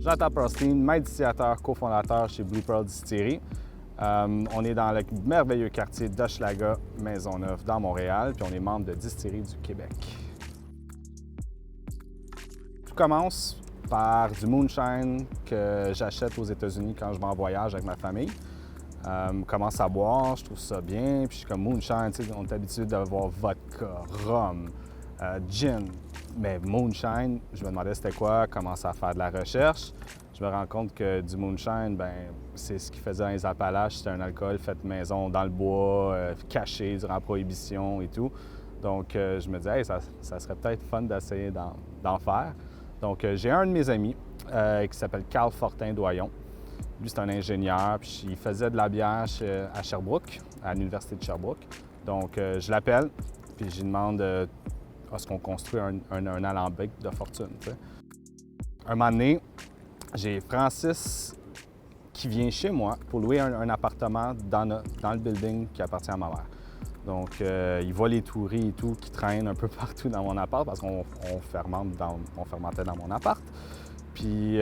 Jonathan Pearlstein, maître distillateur, cofondateur chez Blue Pearl Distillery. On est dans le merveilleux quartier d'Hochelaga, Maisonneuve, dans Montréal, puis on est membre de Distillerie du Québec. Tout commence par du moonshine que j'achète aux États-Unis quand je vais en voyage avec ma famille. Commence à boire, je trouve ça bien, puis je suis comme moonshine, tu sais, on est habitué d'avoir vodka, rhum, gin, mais moonshine, je me demandais c'était quoi, commence à faire de la recherche. Je me rends compte que du moonshine, ben c'est ce qu'ils faisaient dans les Appalaches, c'était un alcool fait maison dans le bois, caché durant la Prohibition et tout. Donc je me disais, hey, ça serait peut-être fun d'essayer d'en faire. Donc j'ai un de mes amis qui s'appelle Carl Fortin-Doyon. Lui, c'est un ingénieur, puis il faisait de la bière à Sherbrooke, à l'Université de Sherbrooke. Donc, je l'appelle, puis je lui demande est-ce qu'on construit un alambic de fortune, tu sais. Un moment donné, j'ai Francis qui vient chez moi pour louer un appartement dans le building qui appartient à ma mère. Donc, il voit les touris et tout qui traînent un peu partout dans mon appart parce qu'on fermentait dans mon appart. Puis,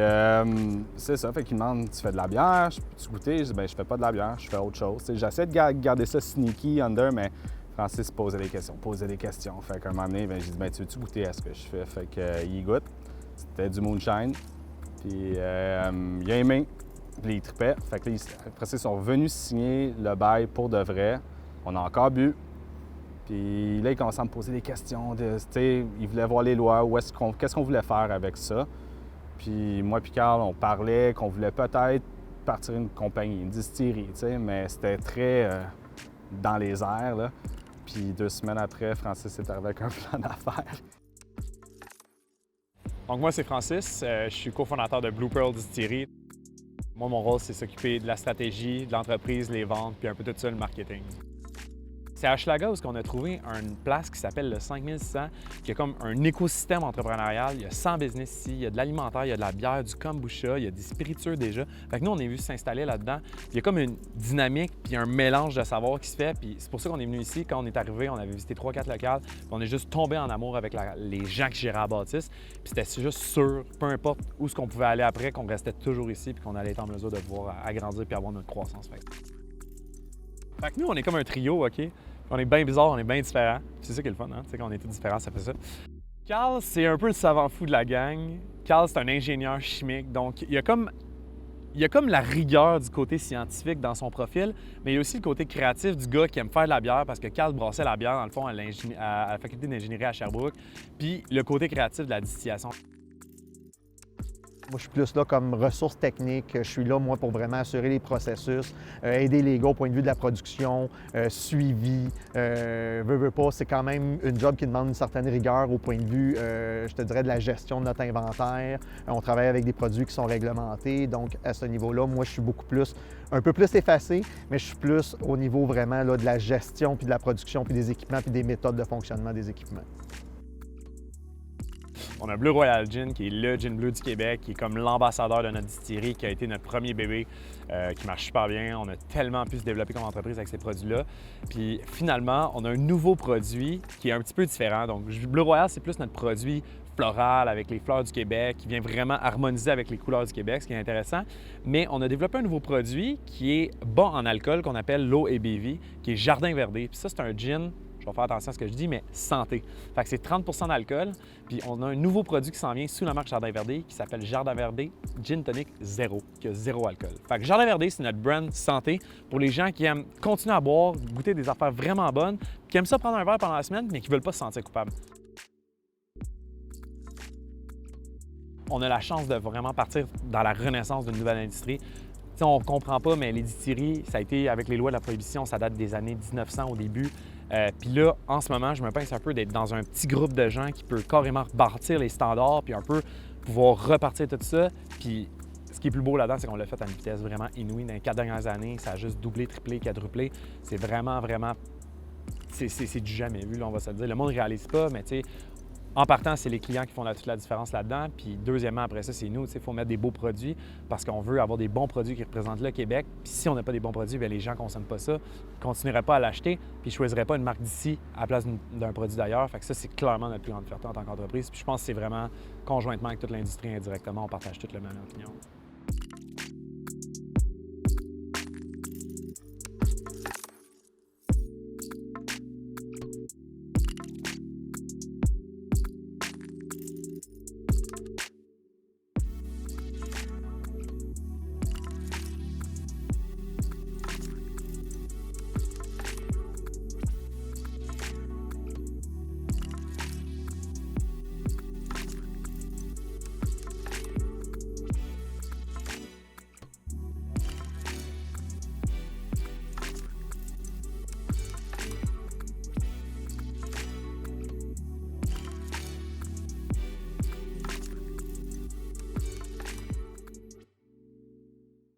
c'est ça, fait qu'il me demande, tu fais de la bière, peux-tu goûter? Je dis, bien, je fais pas de la bière, je fais autre chose. T'sais, j'essaie de garder ça sneaky, under, mais Francis posait des questions. Fait qu'à un moment donné, ben, j'ai dit, bien, tu veux-tu goûter à ce que je fais? Fait qu'il goûte. C'était du moonshine. Puis, il a aimé. Puis, il tripait. Fait que là, après ça, ils sont revenus signer le bail pour de vrai. On a encore bu. Puis là, il commençait à me poser des questions. Il voulait voir les lois, qu'est-ce qu'on voulait faire avec ça. Puis moi et Carl, on parlait qu'on voulait peut-être partir une compagnie, une distillerie, tu sais, mais c'était très dans les airs, là. Puis 2 semaines après, Francis est arrivé avec un plan d'affaires. Donc moi, c'est Francis, je suis cofondateur de Blue Pearl Distillery. Moi, mon rôle, c'est s'occuper de la stratégie, de l'entreprise, les ventes, puis un peu tout ça, le marketing. C'est à Hochelaga où on a trouvé une place qui s'appelle le 5600, qui est comme un écosystème entrepreneurial. Il y a 100 business ici, il y a de l'alimentaire, il y a de la bière, du kombucha, il y a des spiritueux déjà. Fait que nous, on est venu s'installer là-dedans. Il y a comme une dynamique puis un mélange de savoirs qui se fait. Puis c'est pour ça qu'on est venu ici. Quand on est arrivé, on avait visité 3-4 locales. Puis on est juste tombé en amour avec les gens qui géraient la bâtisse. Puis c'était juste sûr, peu importe où ce qu'on pouvait aller après, qu'on restait toujours ici puis qu'on allait être en mesure de pouvoir agrandir puis avoir notre croissance. Fait que nous, on est comme un trio, OK? On est bien bizarre, on est bien différents. C'est ça qui est le fun, hein? Tu sais, quand on est tous différents, ça fait ça. Carl, c'est un peu le savant fou de la gang. Carl, c'est un ingénieur chimique. Donc, il y a comme la rigueur du côté scientifique dans son profil, mais il y a aussi le côté créatif du gars qui aime faire de la bière parce que Carl brassait la bière, dans le fond, à la faculté d'ingénierie à Sherbrooke. Puis le côté créatif de la distillation. Moi, je suis plus là comme ressources techniques. Je suis là, moi, pour vraiment assurer les processus, aider les gars au point de vue de la production, suivi. Veux pas, c'est quand même une job qui demande une certaine rigueur au point de vue, je te dirais, de la gestion de notre inventaire. On travaille avec des produits qui sont réglementés. Donc, à ce niveau-là, moi, je suis un peu plus effacé, mais je suis plus au niveau vraiment là, de la gestion, puis de la production, puis des équipements, puis des méthodes de fonctionnement des équipements. On a Bleu Royal Gin, qui est le gin bleu du Québec, qui est comme l'ambassadeur de notre distillerie, qui a été notre premier bébé, qui marche super bien. On a tellement pu se développer comme entreprise avec ces produits-là. Puis finalement, on a un nouveau produit qui est un petit peu différent. Donc, Bleu Royal, c'est plus notre produit floral avec les fleurs du Québec, qui vient vraiment harmoniser avec les couleurs du Québec, ce qui est intéressant. Mais on a développé un nouveau produit qui est bas en alcool, qu'on appelle low ABV, qui est Jardin Verdé. Puis ça, c'est un gin. Je vais faire attention à ce que je dis, mais santé. Fait que c'est 30 % d'alcool. Puis on a un nouveau produit qui s'en vient sous la marque Jardin Verdé qui s'appelle Jardin Verdé Gin Tonic Zéro, qui a 0 alcool. Fait que Jardin Verdé, c'est notre brand santé pour les gens qui aiment continuer à boire, goûter des affaires vraiment bonnes, qui aiment ça prendre un verre pendant la semaine, mais qui ne veulent pas se sentir coupables. On a la chance de vraiment partir dans la renaissance d'une nouvelle industrie. T'sais, on ne comprend pas, mais les distilleries, ça a été avec les lois de la Prohibition, ça date des années 1900 au début. Puis là, en ce moment, je me pince un peu d'être dans un petit groupe de gens qui peut carrément rebâtir les standards puis un peu pouvoir repartir tout ça. Puis ce qui est plus beau là-dedans, c'est qu'on l'a fait à une vitesse vraiment inouïe. Dans les 4 dernières années, ça a juste doublé, triplé, quadruplé. C'est vraiment, c'est du jamais vu, là, on va se le dire. Le monde ne réalise pas, mais tu sais, En partant, c'est les clients qui font toute la différence là-dedans. Puis deuxièmement, après ça, c'est nous. Il faut mettre des beaux produits parce qu'on veut avoir des bons produits qui représentent le Québec. Puis si on n'a pas des bons produits, bien, les gens ne consomment pas ça, ne continueraient pas à l'acheter, puis ne choisiraient pas une marque d'ici à la place d'un produit d'ailleurs. Fait que ça, c'est clairement notre plus grande fierté en tant qu'entreprise. Puis je pense que c'est vraiment conjointement avec toute l'industrie indirectement, on partage toute la même opinion.